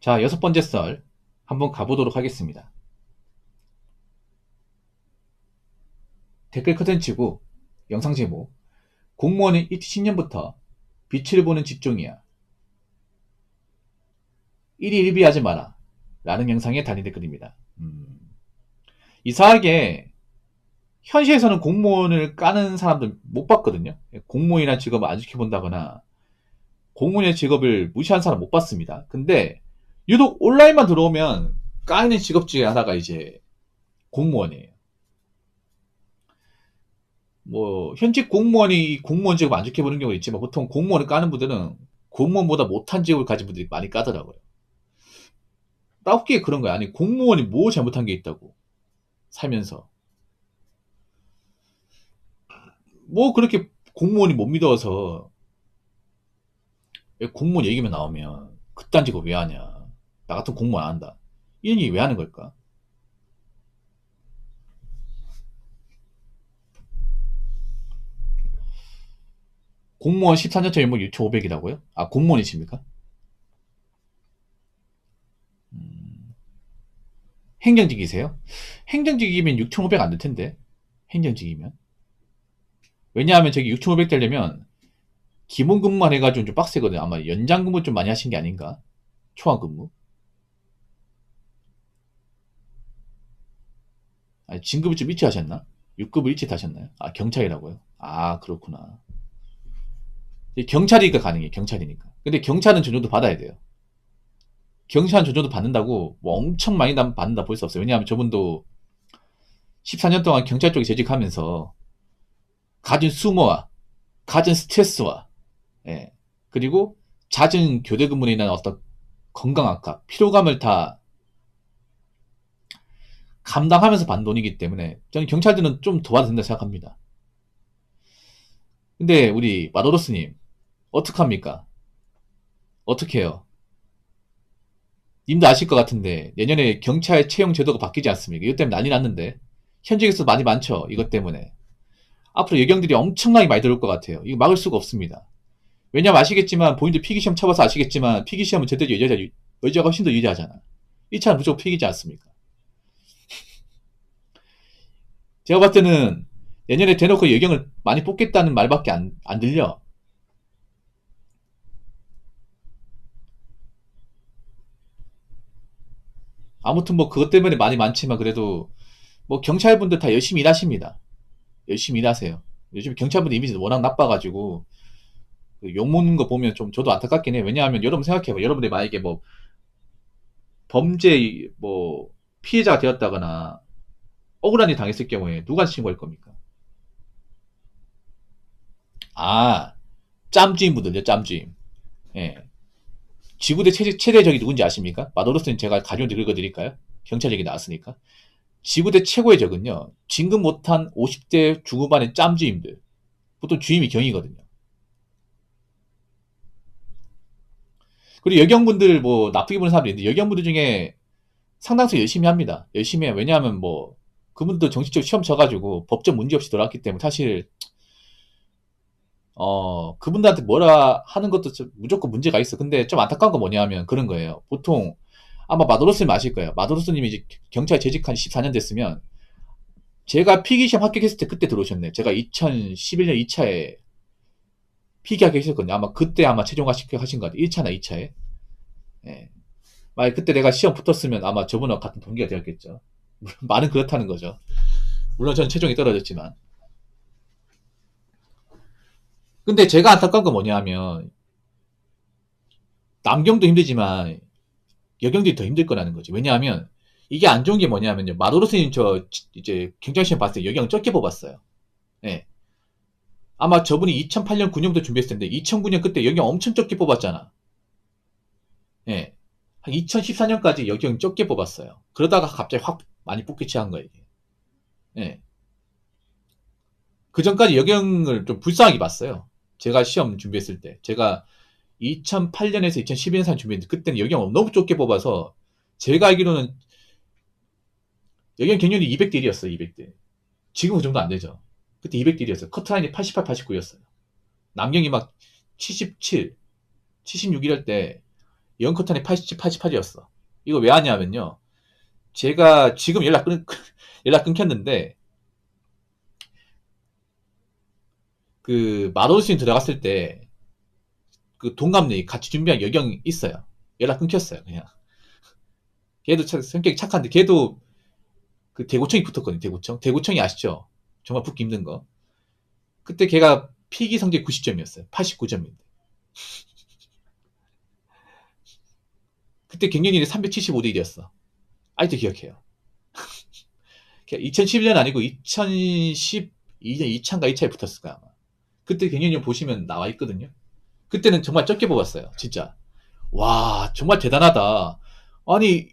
자, 여섯 번째 썰 한번 가보도록 하겠습니다. 댓글 커튼치고 영상 제목 공무원은 2010년부터 빛을 보는 직종이야. 1위 1비하지 마라 라는 영상에 달린 댓글입니다. 이상하게 현실에서는 공무원을 까는 사람들 못 봤거든요. 공무원이라는 직업을 안 지켜본다거나 공무원의 직업을 무시한 사람 못 봤습니다. 근데 유독 온라인만 들어오면 까이는 직업 중에 하나가 이제 공무원이에요. 뭐 현직 공무원이 공무원 직업 안 좋게 보는 경우가 있지만 보통 공무원을 까는 분들은 공무원보다 못한 직업을 가진 분들이 많이 까더라고요. 따갑게 그런 거야. 아니 공무원이 뭐 잘못한 게 있다고 살면서 뭐 그렇게 공무원이 못 믿어서 공무원 얘기만 나오면 그딴 직업 왜 하냐, 나 같은 공무원 안 한다, 이런 얘기 왜 하는 걸까? 공무원 14년차 연봉 6,500이라고요? 아, 공무원이십니까? 행정직이세요? 행정직이면 6,500 안 될 텐데. 행정직이면. 왜냐하면 저기 6,500 되려면 기본 근무만 해가지고 좀 빡세거든요. 아마 연장 근무 좀 많이 하신 게 아닌가? 초과 근무? 아니, 진급을 좀 일찍 하셨나? 6급을 일찍 하셨나요? 아, 경찰이라고요? 아, 그렇구나. 경찰이니까 가능해, 경찰이니까. 근데 경찰은 전정도 받아야 돼요. 경찰은 전정도 받는다고 뭐 엄청 많이 받는다 볼 수 없어요. 왜냐하면 저분도 14년 동안 경찰 쪽에 재직하면서 가진 수모와 가진 스트레스와, 예, 그리고 잦은 교대 근무로 인한 어떤 건강 악화, 피로감을 다 감당하면서 받는 돈이기 때문에 저는 경찰들은 좀 도와도 된다 생각합니다. 근데 우리 마도로스님 어떡합니까? 어떻게 해요? 님도 아실 것 같은데 내년에 경찰 채용 제도가 바뀌지 않습니까? 이것 때문에 난리 났는데 현직에서 많이 많죠. 이것 때문에 앞으로 예경들이 엄청나게 많이 들어올 것 같아요. 이거 막을 수가 없습니다. 왜냐면 아시겠지만 본인도 필기시험 쳐봐서 아시겠지만 필기시험은 제대로 여자가 훨씬 더 유리하잖아. 1차는 무조건 필기지 않습니까? 제가 봤을 때는 내년에 대놓고 예경을 많이 뽑겠다는 말밖에 안 들려. 아무튼 뭐 그것 때문에 많이 많지만 그래도 뭐 경찰분들 다 열심히 일하십니다. 열심히 일하세요. 요즘 경찰분들 이미지도 워낙 나빠가지고 그 욕먹는 거 보면 좀 저도 안타깝긴 해요. 왜냐하면 여러분 생각해봐. 여러분들이 만약에 뭐 범죄 뭐 피해자가 되었다거나 억울한 일 당했을 경우에 누가 신고할 겁니까? 아, 짬주인 분들요, 짬주인. 예. 지구대 최대적이 누군지 아십니까? 마도로스는 제가 가져온 읽어드릴까요? 경찰 얘기 나왔으니까. 지구대 최고의 적은요, 진급 못한 50대 중후반의 짬주임들. 보통 주임이 경이거든요. 그리고 여경분들 뭐 나쁘게 보는 사람들이 있는데 여경분들 중에 상당수 열심히 합니다. 열심히 해요. 왜냐하면 뭐 그분들도 정식적으로 시험 쳐가지고 법적 문제 없이 돌아왔기 때문에 사실 그분들한테 뭐라 하는 것도 무조건 문제가 있어. 근데 좀 안타까운 건 뭐냐면 그런 거예요. 보통 아마 마도로스님 아실 거예요. 마도로스님이 이제 경찰 재직한 14년 됐으면 제가 필기시험 합격했을 때 그때 들어오셨네. 제가 2011년 2차에 필기 합격했었거든요. 아마 그때 아마 최종 합격하신 것 같아요. 1차나 2차에. 예. 만약 그때 내가 시험 붙었으면 아마 저분하고 같은 동기가 되었겠죠. 말은 그렇다는 거죠. 물론 저는 체중이 떨어졌지만. 근데 제가 안타까운 건 뭐냐 하면 남경도 힘들지만 여경들이 더 힘들 거라는 거지. 왜냐하면 이게 안 좋은 게 뭐냐면요. 마도로스님 저 이제 경찰시험 봤을 때 여경 적게 뽑았어요. 예. 아마 저분이 2008년 9년부터 준비했을 텐데 2009년 그때 여경 엄청 적게 뽑았잖아. 예. 한 2014년까지 여경 적게 뽑았어요. 그러다가 갑자기 확 많이 뽑기 시작한 거예요. 이게. 예. 그 전까지 여경을 좀 불쌍하게 봤어요. 제가 시험 준비했을 때. 제가 2008년에서 2012년 준비했는데 그때는 여경 너무 좁게 뽑아서 제가 알기로는 여경 경률이 200대 1이었어요. 200대. 지금 그 정도 안 되죠. 그때 200대 1이었어요. 커트라인이 88, 89였어요. 남경이 막 77, 76 이럴 때 영커탄이 87, 88이었어. 이거 왜 하냐면요. 제가 지금 연락 끊겼는데, 그, 마도스인 들어갔을 때, 그 동갑내기 같이 준비한 여경이 있어요. 연락 끊겼어요, 그냥. 걔도 성격이 착한데, 걔도 그 대구청이 붙었거든요, 대구청. 대구청이 아시죠? 정말 붙기 힘든 거. 그때 걔가 필기 성적이 90점이었어요. 89점인데. 그때 경쟁률이 375대 1이었어. 아직도 기억해요. 2011년 아니고 2012년 2차인가 2차에 붙었을 거야, 아마. 그때 경쟁률 보시면 나와 있거든요. 그때는 정말 적게 뽑았어요, 진짜. 와, 정말 대단하다. 아니,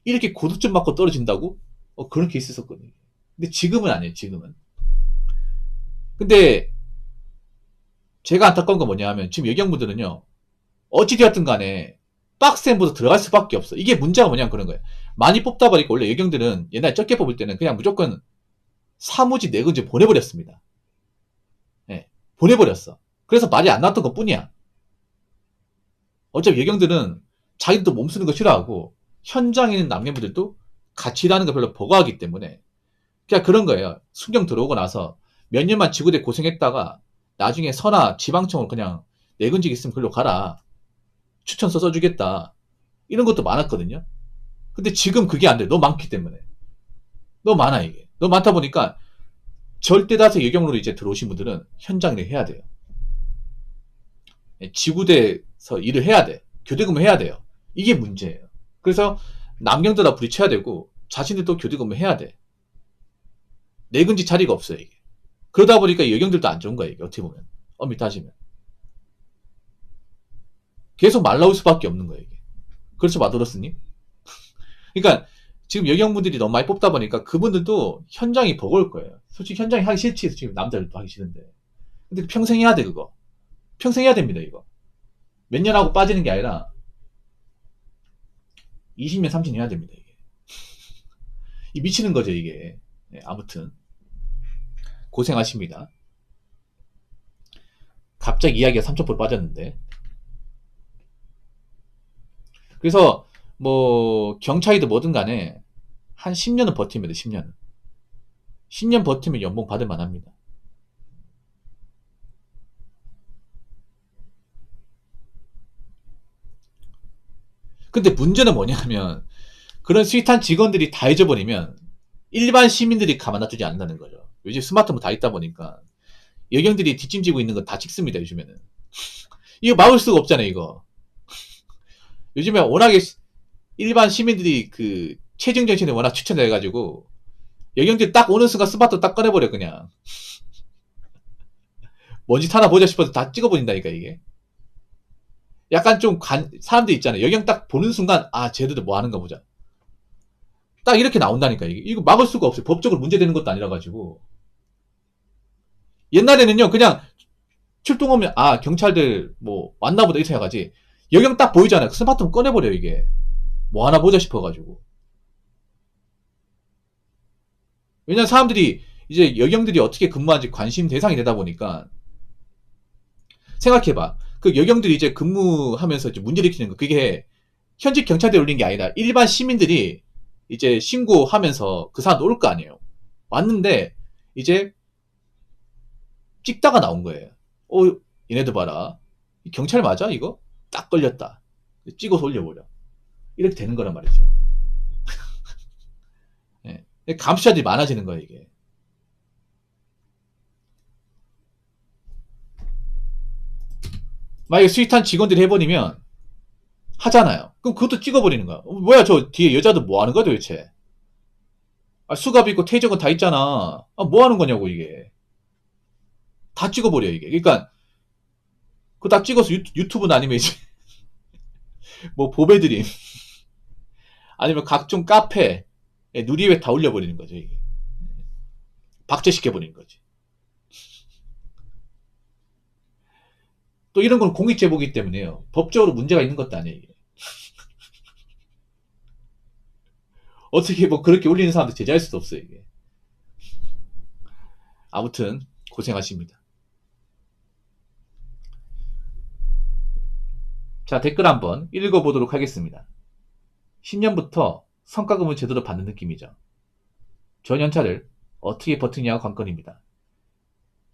이렇게 고득점 맞고 떨어진다고? 그런 게 있었거든요. 근데 지금은 아니에요, 지금은. 근데 제가 안타까운 건 뭐냐 하면 지금 여경분들은요, 어찌되었든 간에 박스엠보다 들어갈 수밖에 없어. 이게 문제가 뭐냐면 그런 거예요. 많이 뽑다 보니까 원래 여경들은 옛날에 적게 뽑을 때는 그냥 무조건 사무지 내근지 보내버렸습니다. 예, 보내버렸어. 그래서 말이 안 나왔던 것 뿐이야. 어차피 여경들은 자기들도 몸 쓰는 거 싫어하고 현장에 있는 남녀분들도 같이 일하는 거 별로 버거워하기 때문에 그냥 그런 거예요. 순경 들어오고 나서 몇 년만 지구대 고생했다가 나중에 서나 지방청으로 그냥 내근직 있으면 글로 가라. 추천서 써주겠다. 이런 것도 많았거든요. 근데 지금 그게 안 돼. 너무 많기 때문에. 너무 많아, 이게. 너무 많다 보니까 절대 다수 예경으로 이제 들어오신 분들은 현장 일을 해야 돼요. 지구대에서 일을 해야 돼. 교대근무 해야 돼요. 이게 문제예요. 그래서 남경들아 부딪혀야 되고 자신들도 교대근무 해야 돼. 내근지 자리가 없어요, 이게. 그러다 보니까 여경들도 안 좋은 거예요, 이게. 어떻게 보면. 엄밀히 따지면. 계속 말 나올 수밖에 없는 거예요, 이게. 그렇죠, 마도로스님? 그러니까 지금 여경분들이 너무 많이 뽑다 보니까 그분들도 현장이 버거울 거예요. 솔직히 현장이 하기 싫지, 지금 남자들도 하기 싫은데. 근데 평생 해야 돼, 그거. 평생 해야 됩니다, 이거. 몇 년 하고 빠지는 게 아니라 20년, 30년 해야 됩니다, 이게. 이 미치는 거죠, 이게. 네, 아무튼 고생하십니다. 갑자기 이야기가 3초 빠졌는데. 그래서 뭐 경차이든 뭐든 간에 한 10년은 버티면 돼, 10년은. 10년 버티면 연봉 받을 만합니다. 근데 문제는 뭐냐면 그런 스윗한 직원들이 다 잊어버리면 일반 시민들이 가만 놔두지 않는다는 거죠. 요즘 스마트폰 다 있다 보니까 여경들이 뒷짐지고 있는 거 다 찍습니다, 요즘에는. 이거 막을 수가 없잖아요, 이거. 요즘에 워낙에 일반 시민들이 그 체증 정신에 워낙 추천돼가지고 여경들이 딱 오는 순간 스마트폰 딱 꺼내버려, 그냥. 뭔짓 하나 보자 싶어서 다 찍어버린다니까, 이게. 약간 좀 사람들 있잖아요. 여경 딱 보는 순간, 아, 쟤들도 뭐 하는가 보자. 딱 이렇게 나온다니까, 이게. 이거 막을 수가 없어요. 법적으로 문제되는 것도 아니라가지고. 옛날에는요, 그냥 출동 오면, 아, 경찰들 뭐 왔나보다 이렇게 생각하지. 여경 딱 보이잖아요. 그 스마트폰 꺼내버려요, 이게. 뭐 하나 보자 싶어가지고. 왜냐면 사람들이 이제 여경들이 어떻게 근무하는지 관심 대상이 되다 보니까 생각해봐. 그 여경들이 이제 근무하면서 이제 문제 일으키는 거, 그게 현직 경찰들이 올린 게 아니라 일반 시민들이 이제 신고하면서 그 사람 놓을 거 아니에요. 왔는데 이제 찍다가 나온 거예요. 얘네들 봐라. 경찰 맞아, 이거? 딱 걸렸다. 찍어서 올려버려. 이렇게 되는 거란 말이죠. 예. 감시자들이 많아지는 거예요, 이게. 만약에 스윗한 직원들이 해버리면 하잖아요. 그럼 그것도 찍어버리는 거야. 뭐야, 저 뒤에 여자들 뭐 하는 거야, 도대체? 아, 수갑 있고 태적은 다 있잖아. 아, 뭐 하는 거냐고, 이게. 다 찍어버려, 이게. 그러니까, 그거 다 찍어서 유튜브나 아니면 이제, 뭐, 보배드림. 아니면 각종 카페, 누리에 다 올려버리는 거죠, 이게. 박제시켜버리는 거지. 또 이런 건 공익제보기 때문에요. 법적으로 문제가 있는 것도 아니에요, 이게. 어떻게 뭐 그렇게 올리는 사람들 제재할 수도 없어요, 이게. 아무튼, 고생하십니다. 자, 댓글 한번 읽어보도록 하겠습니다. 10년부터 성과금을 제대로 받는 느낌이죠. 전 연차를 어떻게 버티냐가 관건입니다.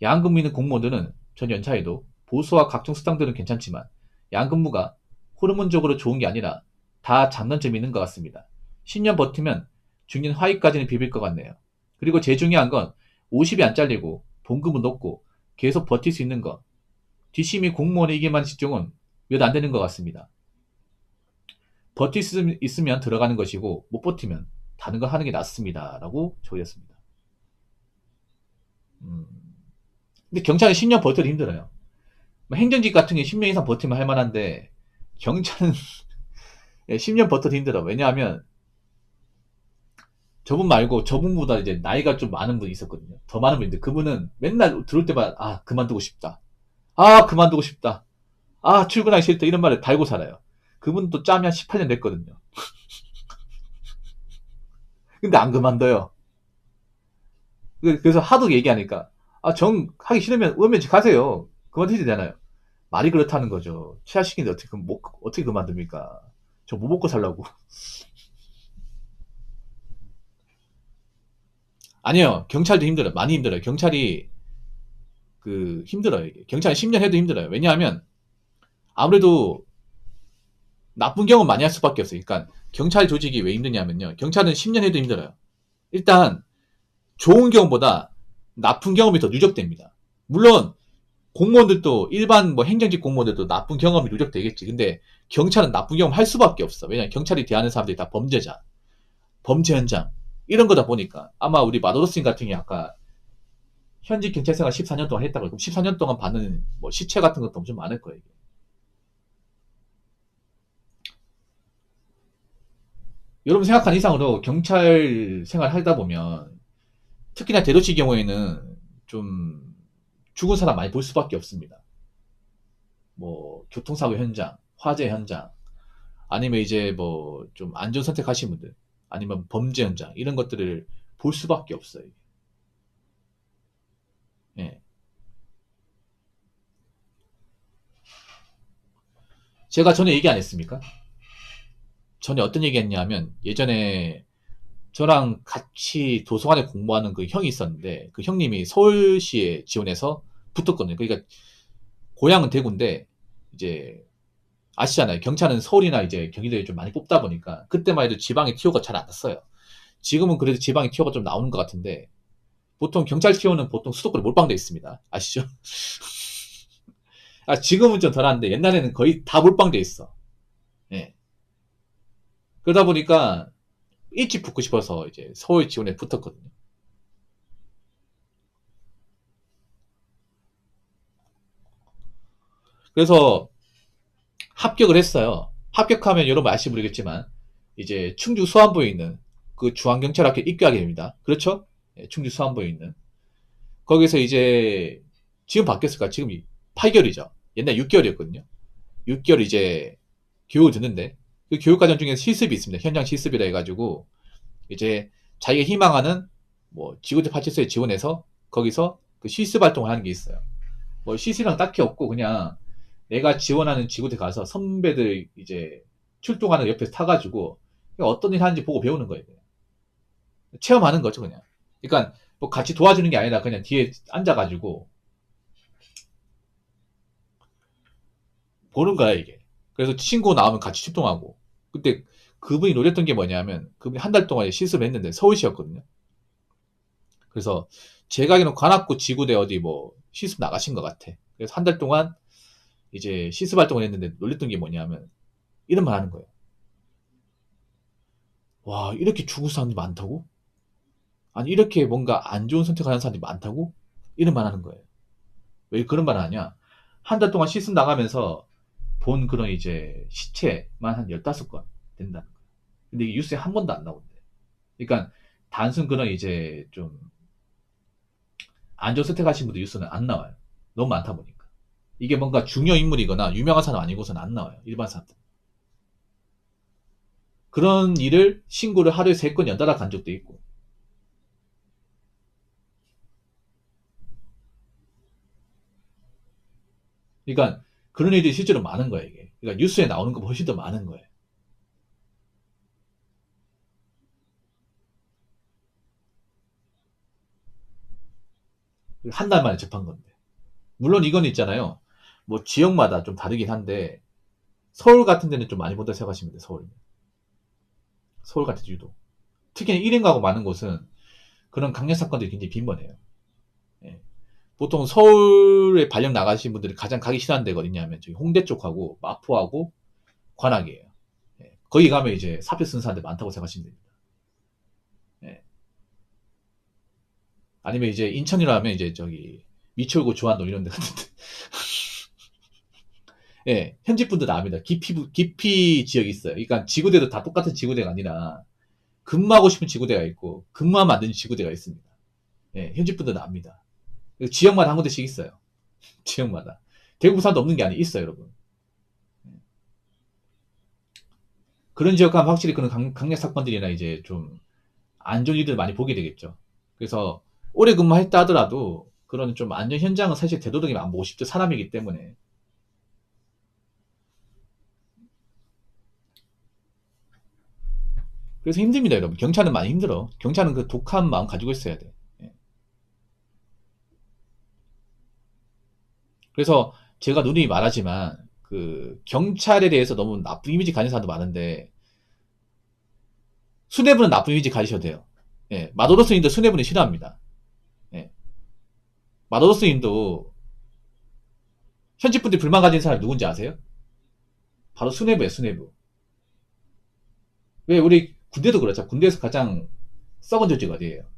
야근근무 있는 공무원들은 전 연차에도 보수와 각종 수당들은 괜찮지만 야근근무가 호르몬적으로 좋은 게 아니라 다 장단점이 있는 것 같습니다. 10년 버티면 중년 하위까지는 비빌 것 같네요. 그리고 제일 중요한 건 50이 안 잘리고 봉급은 높고 계속 버틸 수 있는 것. 뒷심이 공무원에게만 직종은 몇 안 되는 것 같습니다. 버틸 수 있으면 들어가는 것이고 못 버티면 다른 거 하는 게 낫습니다. 라고 적으셨습니다. 근데 경찰은 10년 버텨도 힘들어요. 행정직 같은 게 10년 이상 버티면 할 만한데 경찰은 10년 버텨도 힘들어. 왜냐하면 저분 말고 저분보다 이제 나이가 좀 많은 분이 있었거든요. 더 많은 분인데 그분은 맨날 들어올 때마다 그만두고 싶다. 그만두고 싶다. 출근하기 싫다. 이런 말을 달고 살아요. 그분도 짬이 한 18년 됐거든요. 근데 안 그만둬요. 그래서 하도 얘기하니까 하기 싫으면 의원면직 하세요. 그만두셔도 되잖아요. 말이 그렇다는 거죠. 취하시키는데 어떻게 그만둡니까? 저 뭐 먹고 살라고. 아니요. 경찰도 힘들어요. 많이 힘들어요. 경찰이 힘들어요. 이게. 경찰이 10년 해도 힘들어요. 왜냐하면 아무래도 나쁜 경험 많이 할 수밖에 없어요. 그러니까 경찰 조직이 왜 힘드냐면요. 경찰은 10년 해도 힘들어요. 일단 좋은 경험보다 나쁜 경험이 더 누적됩니다. 물론 공무원들도 일반 행정직 공무원들도 나쁜 경험이 누적되겠지. 근데 경찰은 나쁜 경험 할 수밖에 없어. 왜냐면 경찰이 대하는 사람들이 다 범죄자, 범죄 현장 이런 거다 보니까 아마 우리 마도로스님 같은 경우 아까 현직 경찰 생활 14년 동안 했다고 그럼 14년 동안 받는 시체 같은 것도 엄청 많을 거예요. 이게. 여러분 생각한 이상으로 경찰 생활 하다 보면 특히나 대도시 경우에는 좀 죽은 사람 많이 볼 수밖에 없습니다. 교통사고 현장, 화재 현장, 아니면 이제 좀 안전 선택하신 분들, 아니면 범죄 현장 이런 것들을 볼 수밖에 없어요. 예. 제가 전에 얘기 안 했습니까? 전에 어떤 얘기 했냐면 예전에 저랑 같이 도서관에 공부하는 그 형이 있었는데 그 형님이 서울시에 지원해서 붙었거든요. 그러니까 고향은 대구인데 이제 아시잖아요. 경찰은 서울이나 이제 경기도에 좀 많이 뽑다 보니까 그때만 해도 지방에 티오가 잘 안 났어요. 지금은 그래도 지방에 티오가 좀 나오는 것 같은데 보통 경찰 티오는 보통 수도권에 몰빵돼 있습니다. 아시죠? 지금은 좀 덜한데 옛날에는 거의 다 몰빵돼 있어. 예. 그러다 보니까 일찍 붙고 싶어서 이제 서울 지원에 붙었거든요. 그래서 합격을 했어요. 합격하면 여러분 아실지 모르겠지만 이제 충주 수안보에 있는 그 중앙경찰학교 입교하게 됩니다. 그렇죠? 예, 충주 수안보에 있는 거기서 이제 지금 바뀌었을까? 지금 8개월이죠. 옛날 6개월이었거든요. 6개월 이제 교육을 듣는데 그 교육과정 중에 실습이 있습니다. 현장 실습이라 해가지고 이제 자기가 희망하는 지구대 파출소에 지원해서 거기서 그 실습 활동을 하는 게 있어요. 실습이랑 딱히 없고 그냥 내가 지원하는 지구대 가서 선배들 이제 출동하는 옆에서 타가지고 어떤 일 하는지 보고 배우는 거예요. 체험하는 거죠 그냥. 그러니까 같이 도와주는 게 아니라 그냥 뒤에 앉아가지고 보는 거야 이게. 그래서 친구 나오면 같이 출동하고. 그때 그분이 노렸던 게 뭐냐면 그분이 한 달 동안 실습을 했는데 서울시였거든요. 그래서 제가 알기로는 관악구 지구대 어디 실습 나가신 것 같아. 그래서 한 달 동안 이제 실습 활동을 했는데 놀랬던 게 뭐냐면 이런 말 하는 거예요. 와, 이렇게 죽을 사람들이 많다고? 아니, 이렇게 뭔가 안 좋은 선택을 하는 사람들이 많다고? 이런 말 하는 거예요. 왜 그런 말 하냐? 한 달 동안 실습 나가면서 본 그런 이제 시체만 한 15건 된다는 거예요. 근데 이게 뉴스에 한 번도 안 나온대. 그러니까 단순 그런 이제 좀 안 좋은 선택하신 분들 뉴스는 안 나와요. 너무 많다 보니까. 이게 뭔가 중요 인물이거나 유명한 사람 아니고서는 안 나와요. 일반 사람들. 그런 일을 신고를 하루에 3건 연달아 간 적도 있고. 그러니까 그런 일이 실제로 많은 거예요, 이게. 그러니까 뉴스에 나오는 거 훨씬 더 많은 거예요. 한 달 만에 접한 건데. 물론 이건 있잖아요. 뭐 지역마다 좀 다르긴 한데 서울 같은 데는 좀 많이 본다 생각하시면 돼요. 서울 같은 주도. 특히 1인 가구 많은 곳은 그런 강력 사건들이 굉장히 빈번해요. 예. 보통 서울에 발령 나가신 분들이 가장 가기 싫어하는 데가 어디냐면 저기 홍대 쪽하고 마포하고 관악이에요. 예. 거기 가면 이제 사표 쓴 사람들 많다고 생각하시면 됩니다. 예. 아니면 이제 인천이라 하면 이제 저기 미추홀구 주안동 이런 데 같은데. 예, 현지 분들 압니다. 기피 지역이 있어요. 그러니까 지구대도 다 똑같은 지구대가 아니라 근무하고 싶은 지구대가 있고 근무하면 안 되는 지구대가 있습니다. 예, 현지 분들은 압니다. 지역마다 한 군데씩 있어요. 지역마다. 대구 부산도 없는 게 아니에요. 있어요, 여러분. 그런 지역 가면 확실히 그런 강력 사건들이나 이제 좀 안 좋은 일들을 많이 보게 되겠죠. 그래서 오래 근무했다 하더라도 그런 좀 안전 현장은 사실 되도록이면 안 보고 싶죠. 사람이기 때문에. 그래서 힘듭니다, 여러분. 경찰은 많이 힘들어. 경찰은 그 독한 마음 가지고 있어야 돼. 예. 그래서 제가 누누이 말하지만 그 경찰에 대해서 너무 나쁜 이미지 가진 사람도 많은데 수뇌부는 나쁜 이미지 가지셔도 돼요. 예. 마도로스님도 수뇌부는 싫어합니다. 예. 마도로스님도 현직 분들이 불만 가진 사람이 누군지 아세요? 바로 수뇌부예요, 수뇌부. 왜 우리 군대도 그렇죠. 군대에서 가장 썩은 조직 어디예요?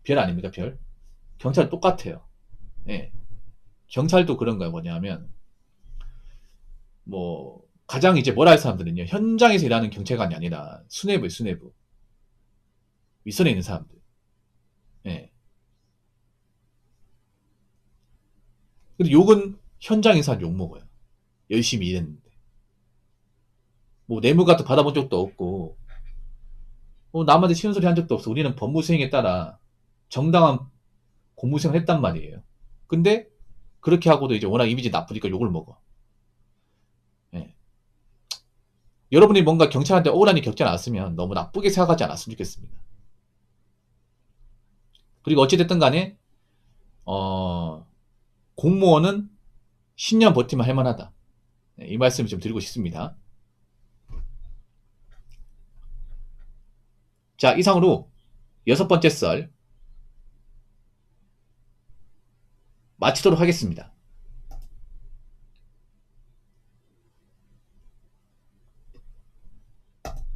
별 아닙니까, 별? 경찰 똑같아요. 예. 경찰도 그런 거야, 뭐냐면 뭐 가장 이제 뭐라 할 사람들은요, 현장에서 일하는 경찰관이 아니라 수뇌부예요, 수뇌부. 윗선에 있는 사람들. 예. 근데 욕은 현장에서 한 욕 먹어요. 열심히 일했는데. 뭐 뇌물 같은 거 받아본 적도 없고, 남한테 싫은 소리 한 적도 없어. 우리는 법무 수행에 따라 정당한 공무 수행을 했단 말이에요. 근데 그렇게 하고도 이제 워낙 이미지 나쁘니까 욕을 먹어. 예. 여러분이 뭔가 경찰한테 억울한 일 겪지 않았으면 너무 나쁘게 생각하지 않았으면 좋겠습니다. 그리고 어찌됐든 간에 공무원은 10년 버티면 할만하다. 네, 이 말씀을 좀 드리고 싶습니다. 자, 이상으로 6번째 썰 마치도록 하겠습니다.